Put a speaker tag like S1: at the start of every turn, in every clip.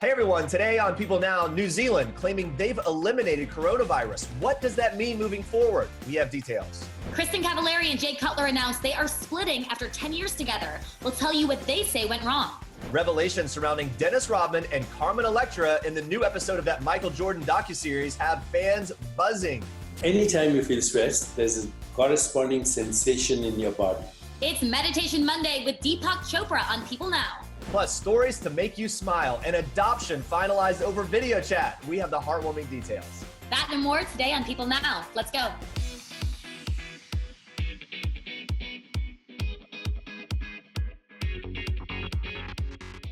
S1: Hey everyone, today on People Now, New Zealand claiming they've eliminated coronavirus. What does that mean moving forward? We have details.
S2: Kristin Cavallari and Jay Cutler announced they are splitting after 10 years together. We'll tell you what they say went wrong.
S1: Revelations surrounding Dennis Rodman and Carmen Electra in the new episode of that Michael Jordan docuseries have fans buzzing.
S3: Anytime you feel stressed, there's a corresponding sensation in your body.
S2: It's Meditation Monday with Deepak Chopra on People Now.
S1: Plus, stories to make you smile and adoption finalized over video chat. We have the heartwarming details.
S2: That and more today on People Now. Let's go.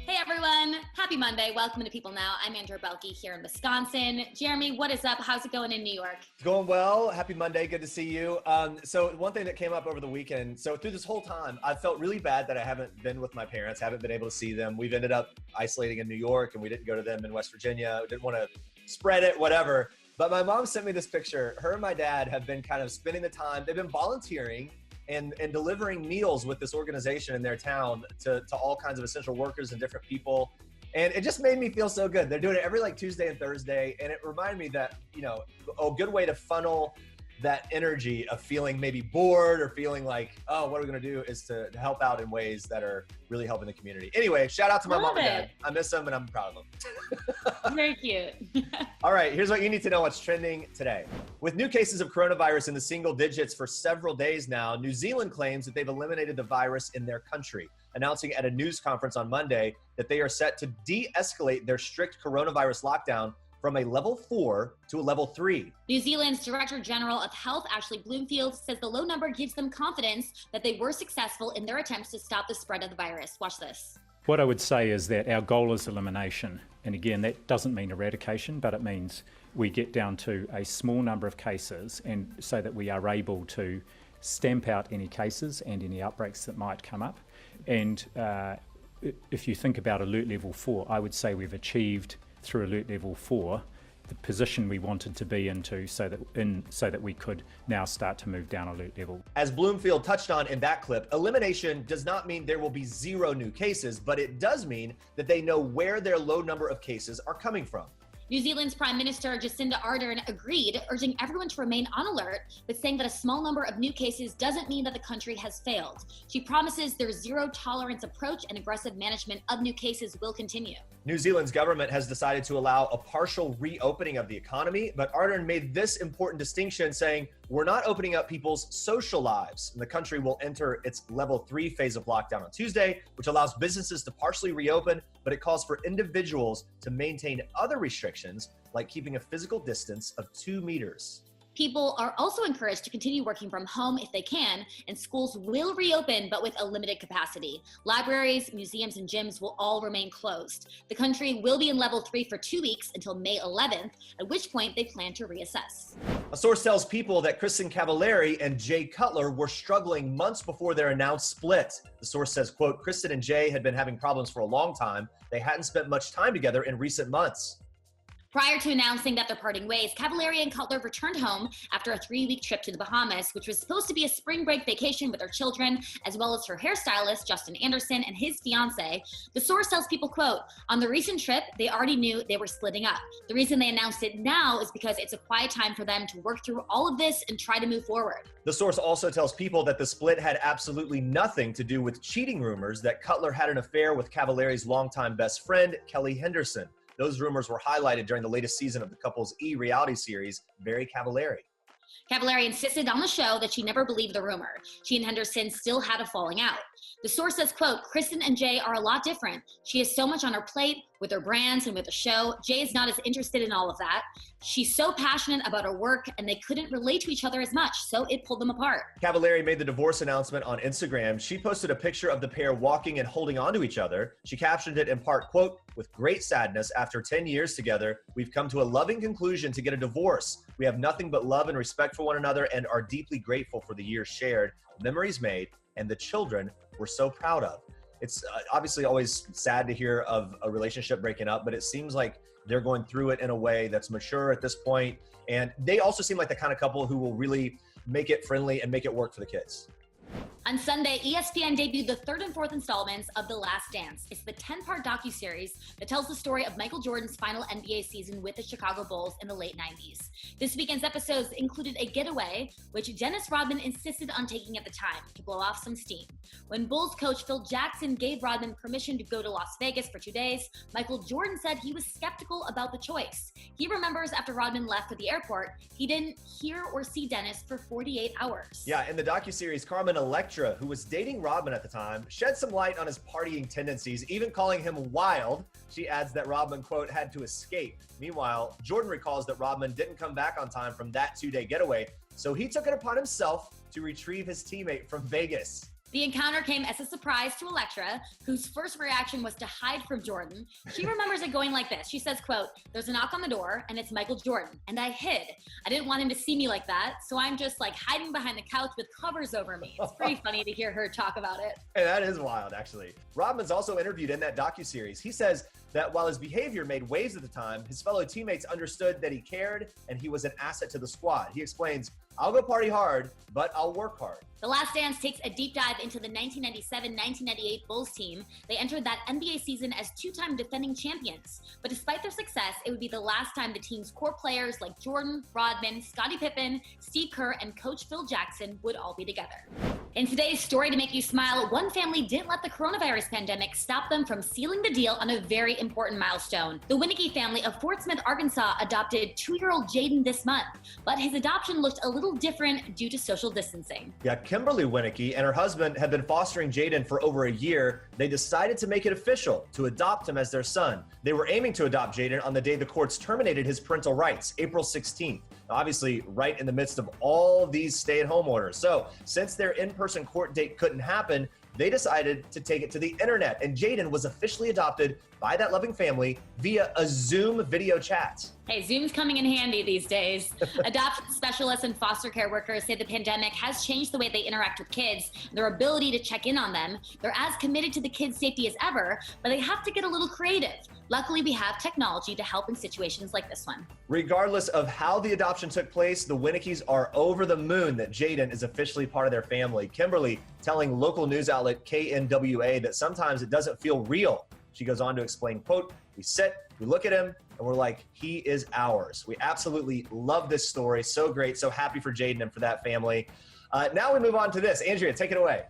S2: Hey everyone, happy Monday. Welcome to People Now. I'm Andrea Boehlke here in Wisconsin. Jeremy, what is up? How's it going in New York?
S1: It's going well. Happy Monday. Good to see you. So one thing that came up over the weekend, so through this whole time, I felt really bad that I haven't been with my parents, haven't been able to see them. We've ended up isolating in New York and we didn't go to them in West Virginia. We didn't want to spread it, whatever. But my mom sent me this picture. Her and my dad have been kind of spending the time. They've been volunteering and delivering meals with this organization in their town to all kinds of essential workers and different people. And it just made me feel so good. They're doing it every Tuesday and Thursday. And it reminded me that, a good way to funnel that energy of feeling maybe bored or feeling like, oh, what are we going to do is to help out in ways that are really helping the community. Anyway, shout out to my mom and dad. I miss them and I'm proud of them.
S2: Very cute.
S1: All right, here's what you need to know what's trending today. With new cases of coronavirus in the single digits for several days now, New Zealand claims that they've eliminated the virus in their country, announcing at a news conference on Monday that they are set to de-escalate their strict coronavirus lockdown from a level 4 to a level 3.
S2: New Zealand's Director General of Health, Ashley Bloomfield, says the low number gives them confidence that they were successful in their attempts to stop the spread of the virus. Watch this.
S4: What I would say is that our goal is elimination. And again, that doesn't mean eradication, but it means we get down to a small number of cases and so that we are able to stamp out any cases and any outbreaks that might come up. And if you think about alert level 4, I would say we've achieved through alert level 4 the position we wanted to be into so that we could now start to move down alert level.
S1: As Bloomfield touched on in that clip, elimination does not mean there will be 0 new cases, but it does mean that they know where their low number of cases are coming from.
S2: New Zealand's Prime Minister Jacinda Ardern agreed, urging everyone to remain on alert, but saying that a small number of new cases doesn't mean that the country has failed. She promises their zero-tolerance approach and aggressive management of new cases will continue.
S1: New Zealand's government has decided to allow a partial reopening of the economy, but Ardern made this important distinction, saying, we're not opening up people's social lives. And the country will enter its level 3 phase of lockdown on Tuesday, which allows businesses to partially reopen, but it calls for individuals to maintain other restrictions, like keeping a physical distance of 2 meters.
S2: People are also encouraged to continue working from home if they can, and schools will reopen, but with a limited capacity. Libraries, museums, and gyms will all remain closed. The country will be in level 3 for 2 weeks until May 11th, at which point they plan to reassess.
S1: A source tells People that Kristin Cavallari and Jay Cutler were struggling months before their announced split. The source says, quote, Kristin and Jay had been having problems for a long time. They hadn't spent much time together in recent months.
S2: Prior to announcing that they're parting ways, Cavallari and Cutler returned home after a 3-week trip to the Bahamas, which was supposed to be a spring break vacation with their children, as well as her hairstylist, Justin Anderson, and his fiance. The source tells People, quote, on the recent trip, they already knew they were splitting up. The reason they announced it now is because it's a quiet time for them to work through all of this and try to move forward.
S1: The source also tells People that the split had absolutely nothing to do with cheating rumors that Cutler had an affair with Cavallari's longtime best friend, Kelly Henderson. Those rumors were highlighted during the latest season of the couple's reality series, Very Cavallari.
S2: Cavallari insisted on the show that she never believed the rumor. She and Henderson still had a falling out. The source says, quote, Kristin and Jay are a lot different. She has so much on her plate with her brands and with the show. Jay is not as interested in all of that. She's so passionate about her work and they couldn't relate to each other as much, so it pulled them apart.
S1: Cavallari made the divorce announcement on Instagram. She posted a picture of the pair walking and holding on to each other. She captioned it in part, quote, with great sadness, after 10 years together, we've come to a loving conclusion to get a divorce. We have nothing but love and respect for one another and are deeply grateful for the years shared, memories made, and the children we're so proud of. It's obviously always sad to hear of a relationship breaking up, but it seems like they're going through it in a way that's mature at this point. And they also seem like the kind of couple who will really make it friendly and make it work for the kids.
S2: On Sunday, ESPN debuted the third and fourth installments of The Last Dance. It's the 10-part docuseries that tells the story of Michael Jordan's final NBA season with the Chicago Bulls in the late 90s. This weekend's episodes included a getaway, which Dennis Rodman insisted on taking at the time to blow off some steam. When Bulls coach Phil Jackson gave Rodman permission to go to Las Vegas for 2 days, Michael Jordan said he was skeptical about the choice. He remembers after Rodman left for the airport, he didn't hear or see Dennis for 48 hours.
S1: Yeah, in the docuseries, Carmen Electra, who was dating Rodman at the time, shed some light on his partying tendencies, even calling him wild. She adds that Rodman, quote, had to escape. Meanwhile, Jordan recalls that Rodman didn't come back on time from that 2-day getaway, so he took it upon himself to retrieve his teammate from Vegas.
S2: The encounter came as a surprise to Electra, whose first reaction was to hide from Jordan. She remembers it going like this. She says, quote, "There's a knock on the door and it's Michael Jordan. And I hid. I didn't want him to see me like that. So I'm just like hiding behind the couch with covers over me." It's pretty funny to hear her talk about it.
S1: Hey, that is wild, actually. Rodman's also interviewed in that docuseries. He says that while his behavior made waves at the time, his fellow teammates understood that he cared and he was an asset to the squad. He explains, "I'll go party hard, but I'll work hard."
S2: The Last Dance takes a deep dive into the 1997-1998 Bulls team. They entered that NBA season as two-time defending champions. But despite their success, it would be the last time the team's core players like Jordan, Rodman, Scottie Pippen, Steve Kerr, and Coach Phil Jackson would all be together. In today's Story to Make You Smile, one family didn't let the coronavirus pandemic stop them from sealing the deal on a very important milestone. The Winneke family of Fort Smith, Arkansas adopted 2-year-old Jaden this month, but his adoption looked a little different due to social distancing.
S1: Yeah, Kimberly Winneke and her husband had been fostering Jaden for over a year. They decided to make it official to adopt him as their son. They were aiming to adopt Jaden on the day the courts terminated his parental rights, April 16th. Obviously, right in the midst of all these stay-at-home orders. So, since their in-person court date couldn't happen, they decided to take it to the internet, and Jaden was officially adopted by that loving family via a Zoom video chat.
S2: Hey, Zoom's coming in handy these days. Adoption specialists and foster care workers say the pandemic has changed the way they interact with kids, their ability to check in on them. They're as committed to the kids' safety as ever, but they have to get a little creative. Luckily, we have technology to help in situations like this one.
S1: Regardless of how the adoption took place, the Winnekes are over the moon that Jaden is officially part of their family. Kimberly telling local news outlet KNWA that sometimes it doesn't feel real. She goes on to explain, quote, "We sit, we look at him, and we're like, he is ours." We absolutely love this story. So great. So happy for Jaden and for that family. Now we move on to this. Andrea, take it away.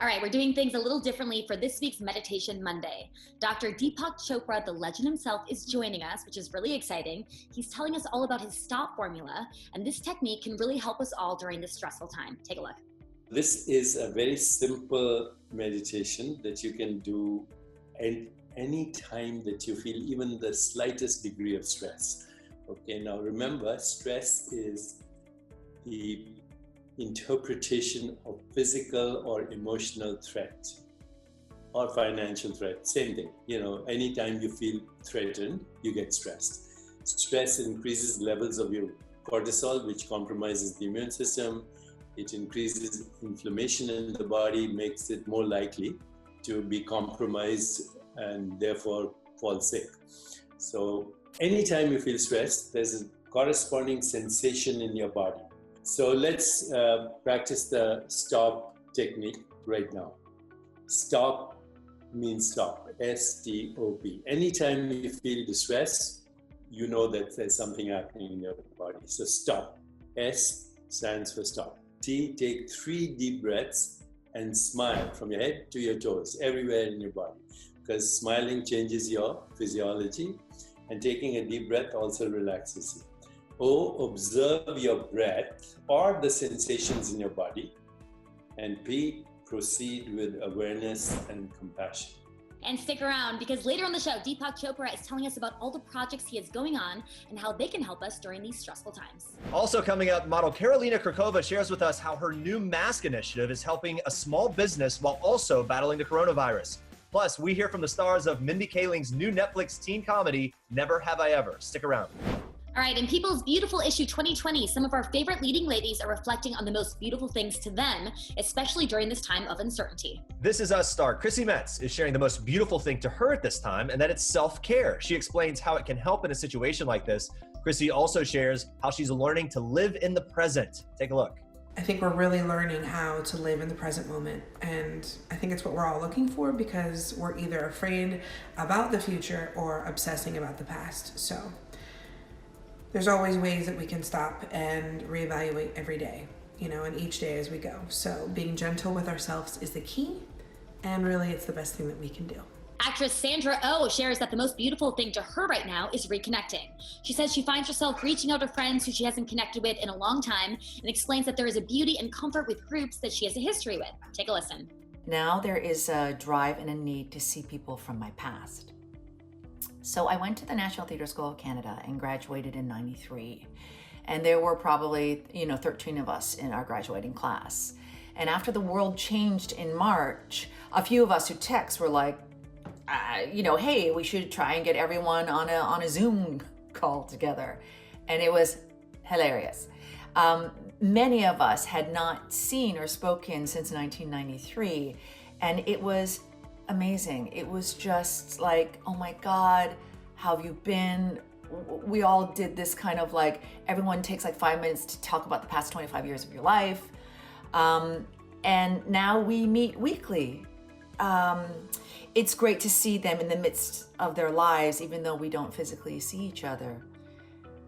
S2: All right, we're doing things a little differently for this week's Meditation Monday. Dr. Deepak Chopra, the legend himself, is joining us, which is really exciting. He's telling us all about his STOP formula, and this technique can really help us all during this stressful time. Take a look.
S3: This is a very simple meditation that you can do any time that you feel even the slightest degree of stress. Okay, now remember, stress is the interpretation of physical or emotional threat or financial threat. Same thing. Anytime you feel threatened, you get stressed. Stress increases levels of your cortisol, which compromises the immune system. It increases inflammation in the body, makes it more likely to be compromised and therefore fall sick. So anytime you feel stressed, there's a corresponding sensation in your body. So let's practice the STOP technique right now. STOP means stop, S-T-O-P. Anytime you feel distress, you know that there's something happening in your body. So STOP, S stands for stop. T, take 3 deep breaths and smile from your head to your toes, everywhere in your body. Because smiling changes your physiology, and taking a deep breath also relaxes you. O, observe your breath or the sensations in your body. And P, proceed with awareness and compassion.
S2: And stick around, because later on the show, Deepak Chopra is telling us about all the projects he has going on and how they can help us during these stressful times.
S1: Also coming up, model Karolina Krakova shares with us how her new mask initiative is helping a small business while also battling the coronavirus. Plus, we hear from the stars of Mindy Kaling's new Netflix teen comedy, Never Have I Ever. Stick around.
S2: All right, in People's Beautiful Issue 2020, some of our favorite leading ladies are reflecting on the most beautiful things to them, especially during this time of uncertainty.
S1: This Is Us star Chrissy Metz is sharing the most beautiful thing to her at this time, and that it's self-care. She explains how it can help in a situation like this. Chrissy also shares how she's learning to live in the present. Take a look.
S5: I think we're really learning how to live in the present moment. And I think it's what we're all looking for, because we're either afraid about the future or obsessing about the past. So there's always ways that we can stop and reevaluate every day, and each day as we go. So being gentle with ourselves is the key. And really, it's the best thing that we can do.
S2: Actress Sandra Oh shares that the most beautiful thing to her right now is reconnecting. She says she finds herself reaching out to friends who she hasn't connected with in a long time, and explains that there is a beauty and comfort with groups that she has a history with. Take a listen.
S6: Now there is a drive and a need to see people from my past. So I went to the National Theatre School of Canada and graduated in '93. And there were probably, 13 of us in our graduating class. And after the world changed in March, a few of us who text were like, hey, we should try and get everyone on a Zoom call together. And it was hilarious. Many of us had not seen or spoken since 1993, and it was amazing. It was just like, oh my God, how have you been? We all did this kind of like, everyone takes like 5 minutes to talk about the past 25 years of your life. And now we meet weekly. It's great to see them in the midst of their lives, even though we don't physically see each other.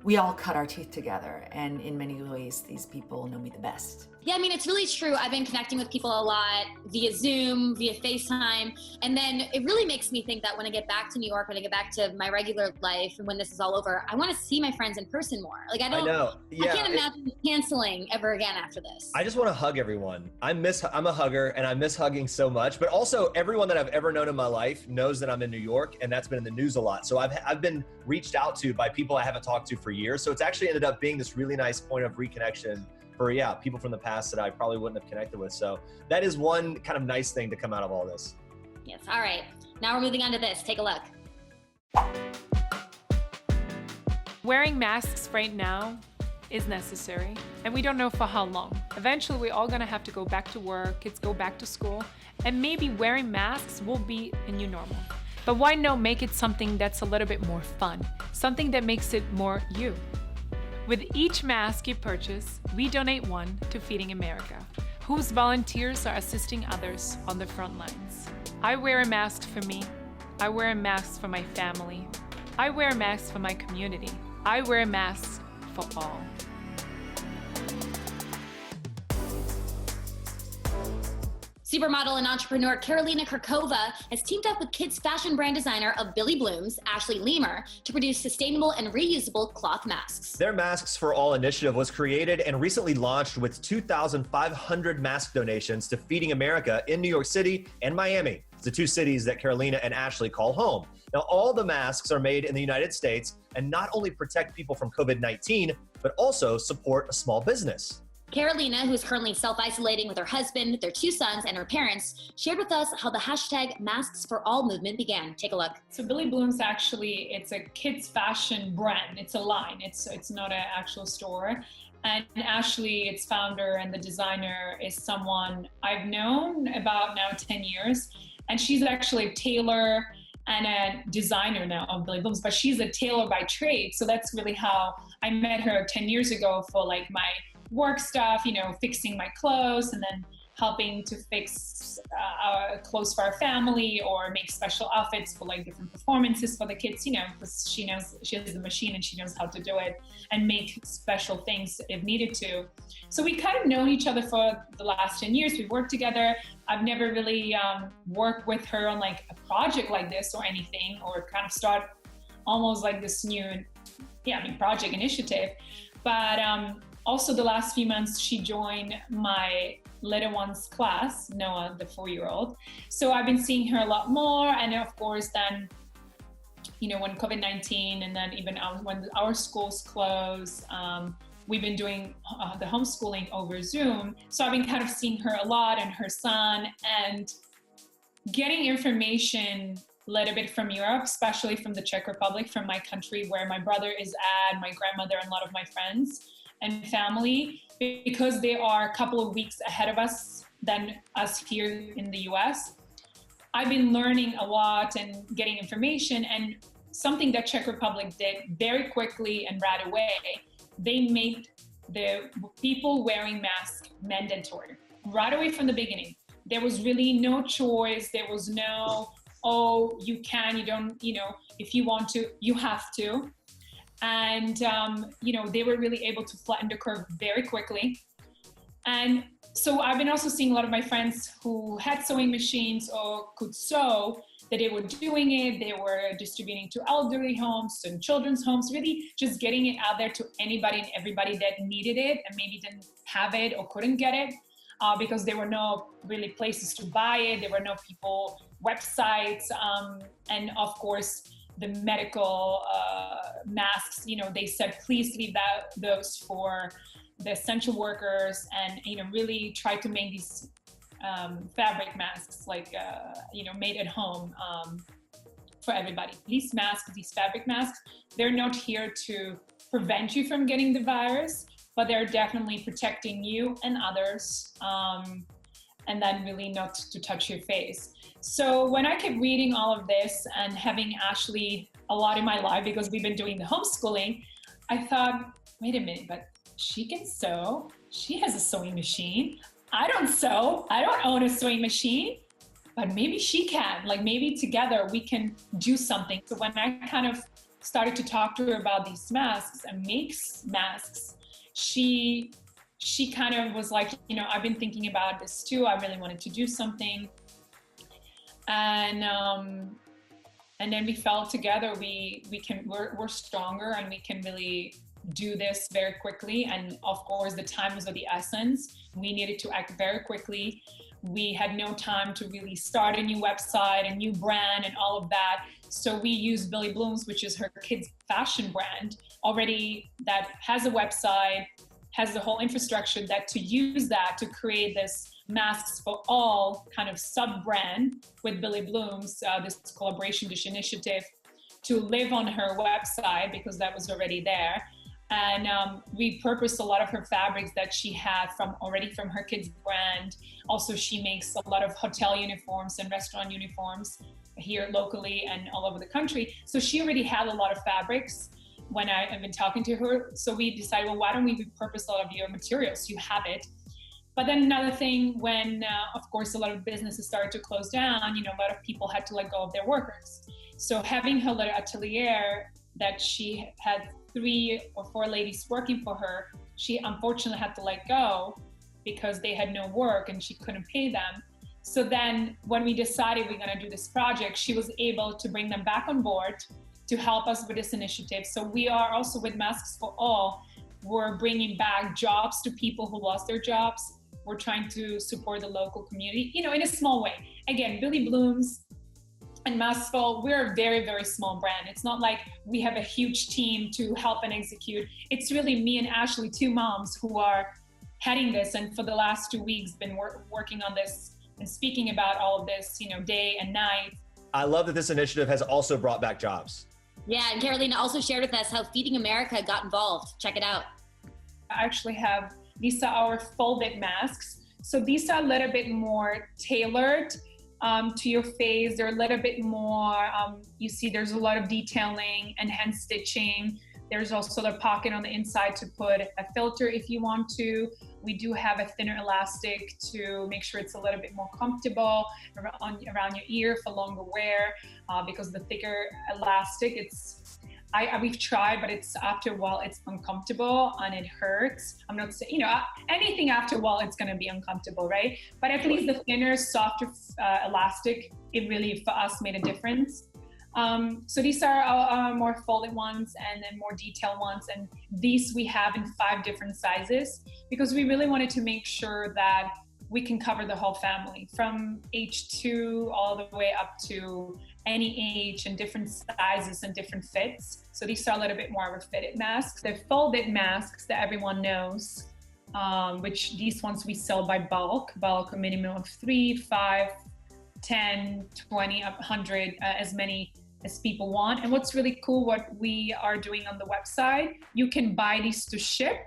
S6: We all cut our teeth together, and in many ways, these people know me the best.
S2: Yeah, I mean, it's really true. I've been connecting with people a lot via Zoom, via FaceTime. And then it really makes me think that when I get back to New York, when I get back to my regular life, and when this is all over, I want to see my friends in person more. Like, I
S1: know. Yeah,
S2: I can't imagine canceling ever again after this.
S1: I just want to hug everyone. I'm a hugger, and I miss hugging so much. But also, everyone that I've ever known in my life knows that I'm in New York, and that's been in the news a lot. So I've been reached out to by people I haven't talked to for years. So it's actually ended up being this really nice point of reconnection for people from the past that I probably wouldn't have connected with. So that is one kind of nice thing to come out of all this.
S2: Yes. All right. Now we're moving on to this. Take a look.
S7: Wearing masks right now is necessary, and we don't know for how long. Eventually, we're all gonna have to go back to work, kids go back to school, and maybe wearing masks will be a new normal. But why not make it something that's a little bit more fun, something that makes it more you? With each mask you purchase, we donate one to Feeding America, whose volunteers are assisting others on the front lines. I wear a mask for me. I wear a mask for my family. I wear a mask for my community. I wear a mask for all.
S2: Supermodel and entrepreneur Karolina Kurkova has teamed up with kids fashion brand designer of Billy Blooms, Ashley Lemer, to produce sustainable and reusable cloth masks.
S1: Their Masks for All initiative was created and recently launched with 2,500 mask donations to Feeding America in New York City and Miami, the two cities that Karolina and Ashley call home. Now, all the masks are made in the United States and not only protect people from COVID-19, but also support a small business.
S2: Karolina, who is currently self-isolating with her husband, their two sons, and her parents, shared with us how the hashtag Masks for All movement began. Take a look.
S8: So Billy Blooms, actually, it's a kids fashion brand. It's a line. It's not an actual store. And Ashley, its founder and the designer, is someone I've known about now 10 years. And she's actually a tailor and a designer now of Billy Blooms, but she's a tailor by trade. So that's really how I met her 10 years ago for like my work stuff, fixing my clothes and then helping to fix our clothes for our family or make special outfits for like different performances for the kids, because she has the machine and she knows how to do it and make special things if needed to. So we kind of known each other for the last 10 years. We've worked together. I've never really worked with her on like a project like this or anything, or kind of start almost like this new, project initiative. But also the last few months, she joined my little one's class, Noah, the 4-year-old. So I've been seeing her a lot more. And of course, then, when COVID-19 and then even when our schools closed, we've been doing the homeschooling over Zoom. So I've been kind of seeing her a lot and her son and getting information a little bit from Europe, especially from the Czech Republic, from my country where my brother is at, my grandmother and a lot of my friends and family, because they are a couple of weeks ahead of us than us here in the US. I've been learning a lot and getting information, and something that Czech Republic did very quickly and right away, they made the people wearing masks mandatory right away from the beginning. There was really no choice. There was no, oh, you can, you don't, if you want to, you have to. And, they were really able to flatten the curve very quickly. And so I've been also seeing a lot of my friends who had sewing machines or could sew, that they were doing it. They were distributing to elderly homes and children's homes, really just getting it out there to anybody and everybody that needed it and maybe didn't have it or couldn't get it because there were no really places to buy it. There were no websites. And of course, the medical masks, they said, please leave those for the essential workers, and really try to make these fabric masks made at home for everybody. These masks, these fabric masks, they're not here to prevent you from getting the virus, but they're definitely protecting you and others, and then really not to touch your face. So when I kept reading all of this and having Ashley a lot in my life, because we've been doing the homeschooling, I thought, wait a minute, but she can sew. She has a sewing machine. I don't sew. I don't own a sewing machine, but maybe she can. Maybe together we can do something. So when I kind of started to talk to her about these masks and makes masks, she kind of was like, I've been thinking about this too. I really wanted to do something. And then we felt together we're stronger and we can really do this very quickly. And of course, the time was of the essence. We needed to act very quickly. We had no time to really start a new website, a new brand, and all of that. So we used Billy Bloom's, which is her kids' fashion brand already, that has a website, has the whole infrastructure, that to use that to create this masks for all kind of sub-brand with Billy Bloom's, this collaboration, this initiative, to live on her website, because that was already there. And we repurposed a lot of her fabrics that she had from her kids' brand. Also, she makes a lot of hotel uniforms and restaurant uniforms here locally and all over the country. So she already had a lot of fabrics when I've been talking to her. So we decided, well, why don't we repurpose a lot of your materials? You have it. But then another thing, when, of course, a lot of businesses started to close down, a lot of people had to let go of their workers. So having her little atelier that she had 3 or 4 ladies working for her, she unfortunately had to let go because they had no work and she couldn't pay them. So then when we decided we're going to do this project, she was able to bring them back on board to help us with this initiative. So we are also, with Masks for All, we're bringing back jobs to people who lost their jobs. We're trying to support the local community, in a small way. Again, Billy Bloom's and Masks for All, we're a very, very small brand. It's not like we have a huge team to help and execute. It's really me and Ashley, 2 moms who are heading this, and for the last 2 weeks been working on this and speaking about all of this, day and night.
S1: I love that this initiative has also brought back jobs.
S2: Yeah, and Carolina also shared with us how Feeding America got involved. Check it out.
S8: I actually have, these are our folded masks. So these are a little bit more tailored to your face. They're a little bit more, you see there's a lot of detailing and hand stitching. There's also a pocket on the inside to put a filter if you want to. We do have a thinner elastic to make sure it's a little bit more comfortable around your ear for longer wear, because the thicker elastic, we've tried, but it's after a while it's uncomfortable and it hurts. I'm not saying, anything after a while it's going to be uncomfortable, right? But at least the thinner, softer elastic, it really for us made a difference. So these are our more folded ones and then more detailed ones. And these we have in 5 different sizes, because we really wanted to make sure that we can cover the whole family from age 2 all the way up to any age, and different sizes and different fits. So these are a little bit more of a fitted masks. The folded masks that everyone knows, which these ones we sell by bulk, a minimum of 3, 5, 10, 20, 100, as many as people want. And what's really cool, what we are doing on the website, you can buy these to ship,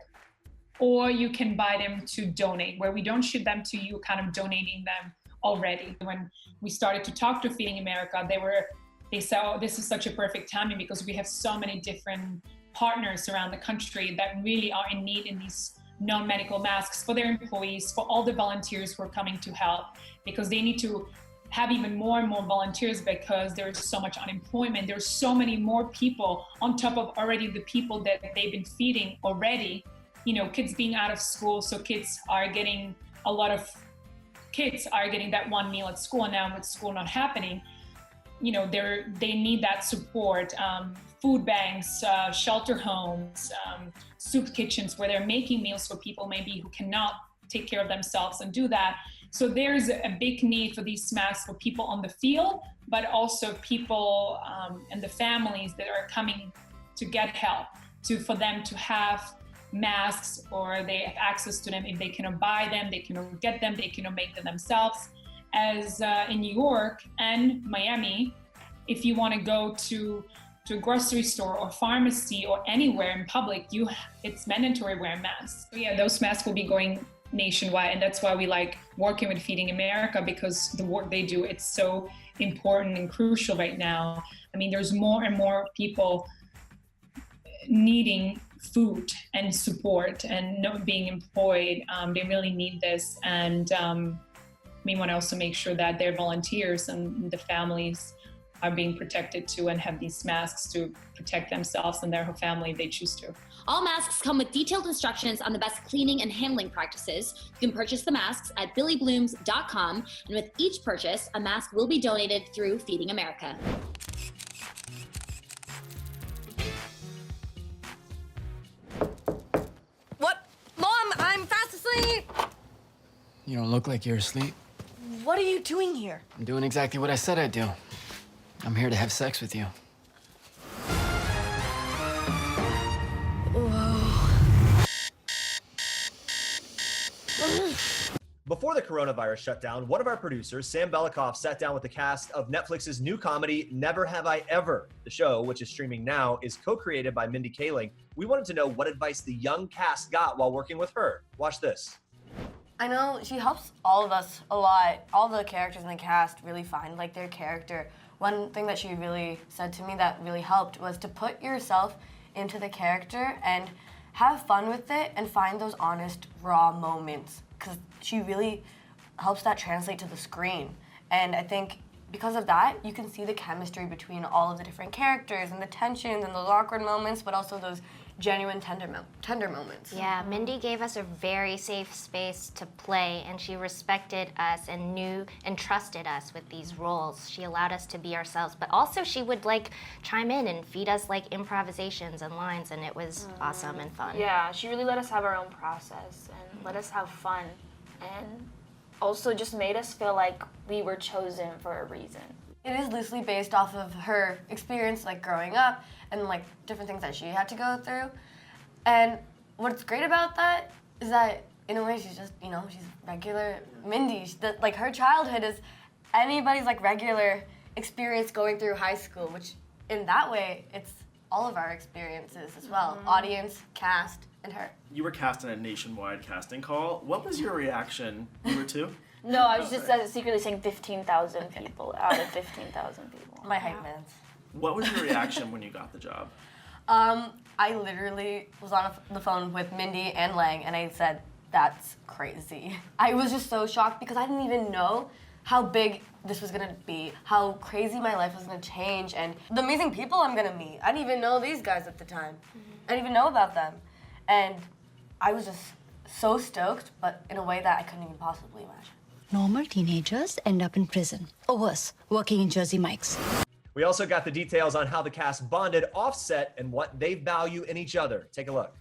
S8: or you can buy them to donate, where we don't ship them to you, kind of donating them already. When we started to talk to Feeding America, they said, oh, this is such a perfect timing, because we have so many different partners around the country that really are in need in these non-medical masks for their employees, for all the volunteers who are coming to help, because they need to have even more and more volunteers because there's so much unemployment. There's so many more people on top of already the people that they've been feeding already. You know, kids being out of school, so a lot of kids are getting that one meal at school, and now with school not happening, you know, they need that support. Food banks, shelter homes, soup kitchens where they're making meals for people maybe who cannot take care of themselves and do that. So there's a big need for these masks for people on the field, but also people and the families that are coming to get help, for them to have masks, or they have access to them. If they cannot buy them, they cannot get them, they cannot make them themselves. As in New York and Miami, if you want to go to a grocery store or pharmacy or anywhere in public, it's mandatory wearing masks. So yeah, those masks will be going nationwide, and that's why we like working with Feeding America, because the work they do, it's so important and crucial right now. I mean, there's more and more people needing food and support and not being employed. They really need this, and we want to also make sure that their volunteers and the families are being protected too, and have these masks to protect themselves and their family if they choose to.
S2: All masks come with detailed instructions on the best cleaning and handling practices. You can purchase the masks at billyblooms.com, and with each purchase, a mask will be donated through Feeding America.
S9: What? Mom, I'm fast asleep!
S10: You don't look like you're asleep.
S9: What are you doing here?
S10: I'm doing exactly what I said I'd do. I'm here to have sex with you.
S1: Before the coronavirus shutdown, one of our producers, Sam Belikoff, sat down with the cast of Netflix's new comedy, Never Have I Ever. The show, which is streaming now, is co-created by Mindy Kaling. We wanted to know what advice the young cast got while working with her. Watch this.
S9: I know she helps all of us a lot. All the characters in the cast really find like their character. One thing that she really said to me that really helped was to put yourself into the character and have fun with it and find those honest, raw moments, because she really helps that translate to the screen. And I think because of that, you can see the chemistry between all of the different characters and the tensions and those awkward moments, but also those genuine tender moments.
S11: Yeah, Mindy gave us a very safe space to play, and she respected us and knew and trusted us with these roles. She allowed us to be ourselves, but also she would like chime in and feed us like improvisations and lines, and it was awesome and fun.
S12: Yeah, she really let us have our own process and let us have fun, and also just made us feel like we were chosen for a reason.
S9: It is loosely based off of her experience like growing up and like different things that she had to go through. And what's great about that is that in a way she's just, you know, she's regular Mindy. Like her childhood is anybody's like regular experience going through high school, which in that way it's all of our experiences as well. Audience, cast, and her.
S13: You were cast in a nationwide casting call. What was your reaction? You were too?
S12: No, I was just secretly saying 15,000 people out of 15,000 people.
S9: My hype man.
S13: What was your reaction when you got the job?
S9: I literally was on the phone with Mindy and Lang, and I said, that's crazy. I was just so shocked because I didn't even know how big this was gonna be, how crazy my life was gonna change, and the amazing people I'm gonna meet. I didn't even know these guys at the time. I didn't even know about them. And I was just so stoked, but in a way that I couldn't even possibly imagine.
S14: Normal teenagers end up in prison, or worse, working in Jersey Mike's.
S1: We also got the details on how the cast bonded off-set and what they value in each other. Take a look.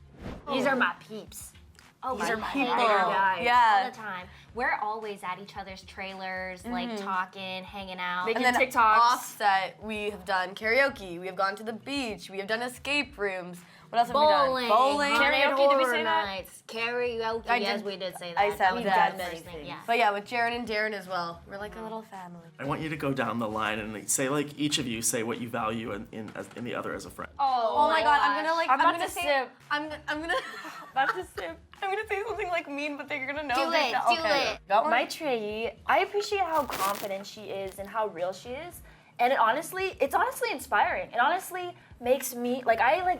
S12: These are my peeps.
S11: Oh,
S12: These are my
S11: people.
S12: guys.
S9: Yeah.
S11: All the time. We're always at each other's trailers, like talking, hanging out.
S12: Making
S9: And then
S12: TikToks.
S9: Offset, we have done karaoke, we have gone to the beach, we have done escape rooms. What else have
S11: Bowling,
S9: we done? Bowling.
S12: Karaoke, did we say
S11: horror
S12: that?
S11: nights, karaoke,
S9: I
S11: yes,
S9: did-
S11: we did say that.
S9: I said
S11: We've
S9: that.
S11: done those things, yeah.
S9: But yeah, with Jared and Darren as well. We're like a little family.
S13: I want you to go down the line and like, say, like, each of you say what you value in the other as a friend.
S9: Oh my god, I'm gonna like
S12: I'm about
S9: gonna
S12: to
S9: say
S12: sip.
S9: I'm gonna
S12: About to sip.
S9: I'm gonna say something like mean, but they're gonna know.
S11: Do it.
S9: Okay.
S11: it.
S9: Go on.
S12: My Trey, I appreciate how confident she is and how real she is. And it's honestly inspiring. It honestly makes me,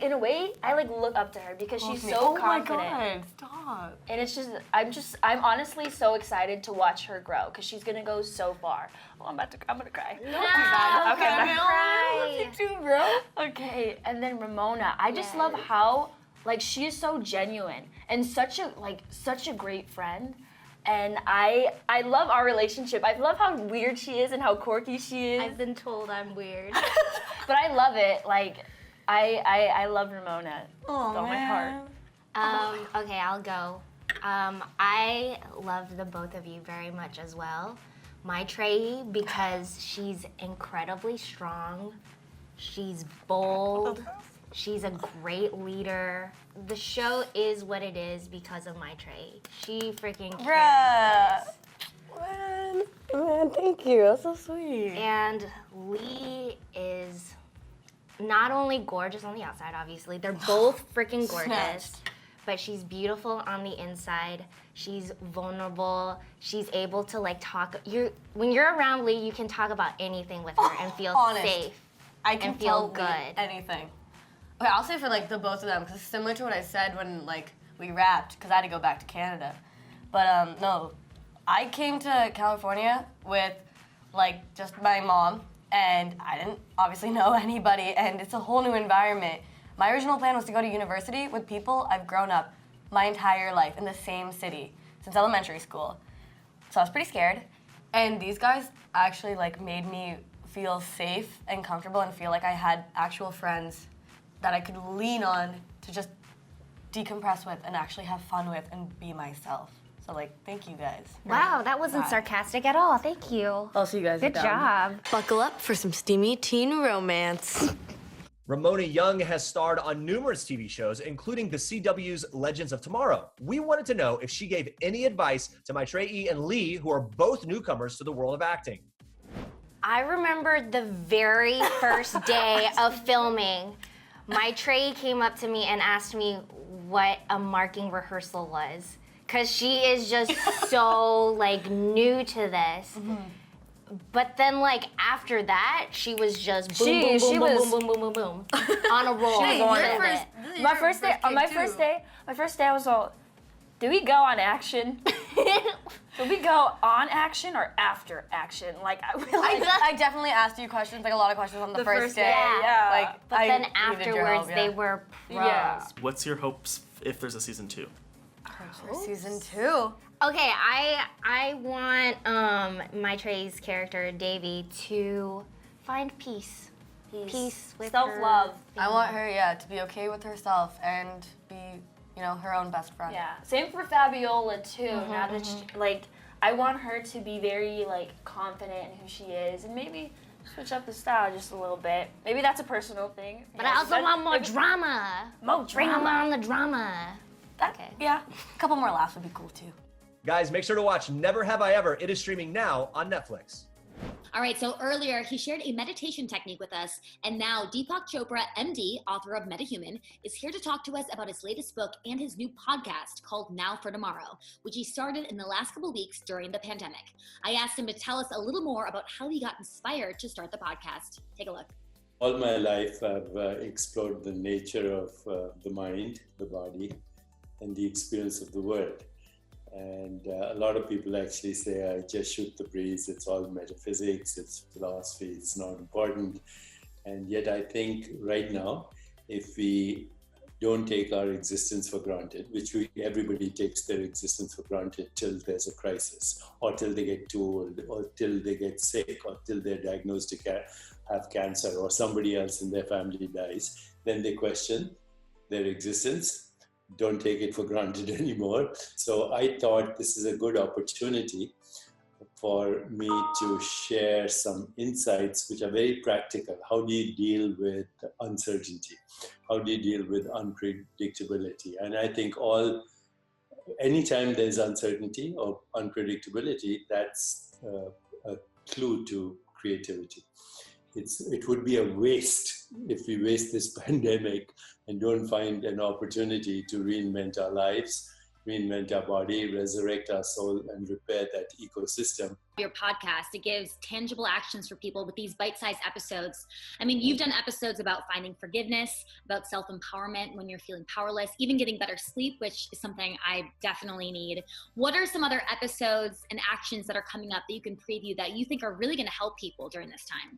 S12: in a way, I look up to her because she's so confident.
S9: Oh my God, stop.
S12: And it's I'm honestly so excited to watch her grow because she's gonna go so far. Oh, I'm gonna cry.
S9: No,
S12: okay,
S9: I'm gonna cry.
S12: You too, bro. Okay, and then Ramona, I just love how, she is so genuine and such a great friend. And I love our relationship. I love how weird she is and how quirky she is.
S11: I've been told I'm weird.
S12: But I love it. I love Ramona with all my heart.
S11: Okay, I'll go. I love the both of you very much as well. My Trey, because she's incredibly strong. She's bold. She's a great leader. The show is what it is because of my Trey. She freaking carries
S9: this. Man, thank you. That's so sweet.
S11: And Lee is not only gorgeous on the outside, obviously. They're both freaking gorgeous. But she's beautiful on the inside. She's vulnerable. She's able to talk. When you're around Lee, you can talk about anything with her and feel safe.
S9: I can
S11: and feel good.
S9: Anything. Okay, I'll say for the both of them because it's similar to what I said when we wrapped because I had to go back to Canada. But no, I came to California with just my mom and I didn't obviously know anybody and it's a whole new environment. My original plan was to go to university with people I've grown up my entire life in the same city since elementary school. So I was pretty scared. And these guys actually made me feel safe and comfortable and feel like I had actual friends that I could lean on to just decompress with and actually have fun with and be myself. So thank you guys.
S11: Wow, that wasn't sarcastic at all. Thank you.
S9: I'll see you guys.
S11: Good job.
S9: Buckle up for some steamy teen romance.
S1: Ramona Young has starred on numerous TV shows, including the CW's Legends of Tomorrow. We wanted to know if she gave any advice to my Trey E and Lee, who are both newcomers to the world of acting.
S11: I remember the very first day of filming. My Trey came up to me and asked me what a marking rehearsal was. Cause she is just so new to this. Mm-hmm. But then after that, she was just boom, boom, boom, boom, boom, boom, boom, boom, on a roll.
S12: My first day, I was all, do we go on action? Do we go on action or after action?
S9: I definitely asked you questions, a lot of questions on the first day.
S11: Yeah. But then afterwards, they were pros.
S13: Yeah. What's your hopes if there's a season 2?
S9: For season 2?
S11: Okay, I want my Trey's character, Davy, to find peace. Peace with
S12: self-love.
S9: I want her, to be okay with herself and be, her own best friend.
S12: Yeah. Same for Fabiola too. Now that she, I want her to be very confident in who she is, and maybe switch up the style just a little bit. Maybe that's a personal thing.
S11: But I also want more drama. More drama on the drama.
S12: Okay. Yeah.
S9: A couple more laughs would be cool too.
S1: Guys, make sure to watch Never Have I Ever. It is streaming now on Netflix.
S2: All right, so earlier he shared a meditation technique with us, and now Deepak Chopra, MD, author of MetaHuman, is here to talk to us about his latest book and his new podcast called Now for Tomorrow, which he started in the last couple weeks during the pandemic. I asked him to tell us a little more about how he got inspired to start the podcast. Take a look.
S3: All my life, I've explored the nature of the mind, the body, and the experience of the world. And a lot of people actually say, I just shoot the breeze, it's all metaphysics, it's philosophy, it's not important. And yet I think right now, if we don't take our existence for granted, which everybody takes their existence for granted till there's a crisis, or till they get too old, or till they get sick, or till they're diagnosed to have cancer, or somebody else in their family dies, then they question their existence. Don't take it for granted anymore. So I thought this is a good opportunity for me to share some insights which are very practical. How do you deal with uncertainty? How do you deal with unpredictability? And I think anytime there's uncertainty or unpredictability, that's a clue to creativity. It would be a waste if we waste this pandemic and don't find an opportunity to reinvent our lives reinvent our body, resurrect our soul, and repair that ecosystem.
S2: Your podcast, it gives tangible actions for people with these bite-sized episodes. I mean, you've done episodes about finding forgiveness, about self-empowerment when you're feeling powerless, even getting better sleep, which is something I definitely need. What are some other episodes and actions that are coming up that you can preview that you think are really going to help people during this time?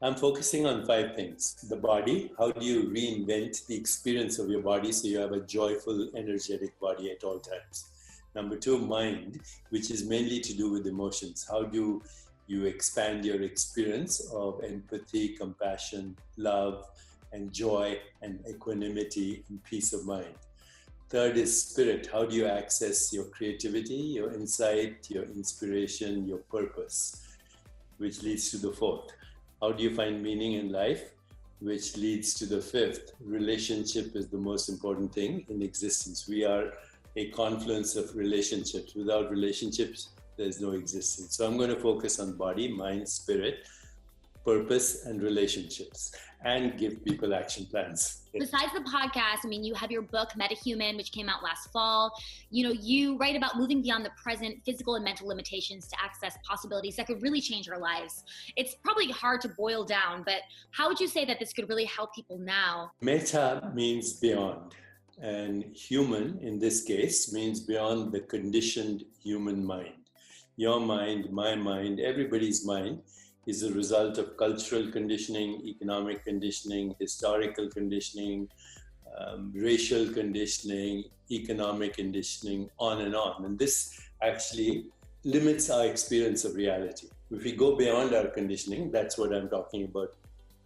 S3: I'm focusing on 5 things. The body, how do you reinvent the experience of your body so you have a joyful, energetic body at all times? Number 2, mind, which is mainly to do with emotions. How do you expand your experience of empathy, compassion, love, and joy, and equanimity and peace of mind? 3rd is spirit. How do you access your creativity, your insight, your inspiration, your purpose, which leads to the 4th. How do you find meaning in life, which leads to the 5th. Relationship is the most important thing in existence. We are a confluence of relationships. Without relationships, there's no existence. So I'm going to focus on body, mind, spirit, purpose, and relationships, and give people action plans.
S2: Besides the podcast, I mean, you have your book, MetaHuman, which came out last fall. You know, you write about moving beyond the present physical and mental limitations to access possibilities that could really change our lives. It's probably hard to boil down, but how would you say that this could really help people now?
S3: Meta means beyond, and human, in this case, means beyond the conditioned human mind. Your mind, my mind, everybody's mind is a result of cultural conditioning, economic conditioning, historical conditioning, racial conditioning, economic conditioning, on and on. And this actually limits our experience of reality. If we go beyond our conditioning, that's what I'm talking about,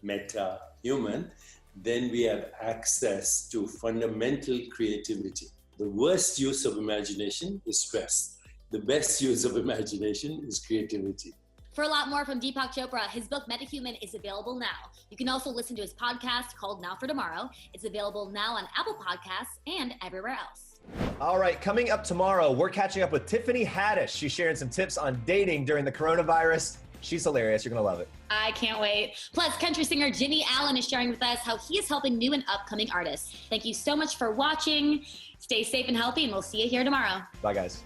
S3: meta-human, then we have access to fundamental creativity. The worst use of imagination is stress. The best use of imagination is creativity.
S2: For a lot more from Deepak Chopra, his book MetaHuman is available now. You can also listen to his podcast called Now for Tomorrow. It's available now on Apple Podcasts and everywhere else.
S1: All right, coming up tomorrow, we're catching up with Tiffany Haddish. She's sharing some tips on dating during the coronavirus. She's hilarious. You're going to love it.
S2: I can't wait. Plus, country singer Jimmy Allen is sharing with us how he is helping new and upcoming artists. Thank you so much for watching. Stay safe and healthy, and we'll see you here tomorrow.
S1: Bye, guys.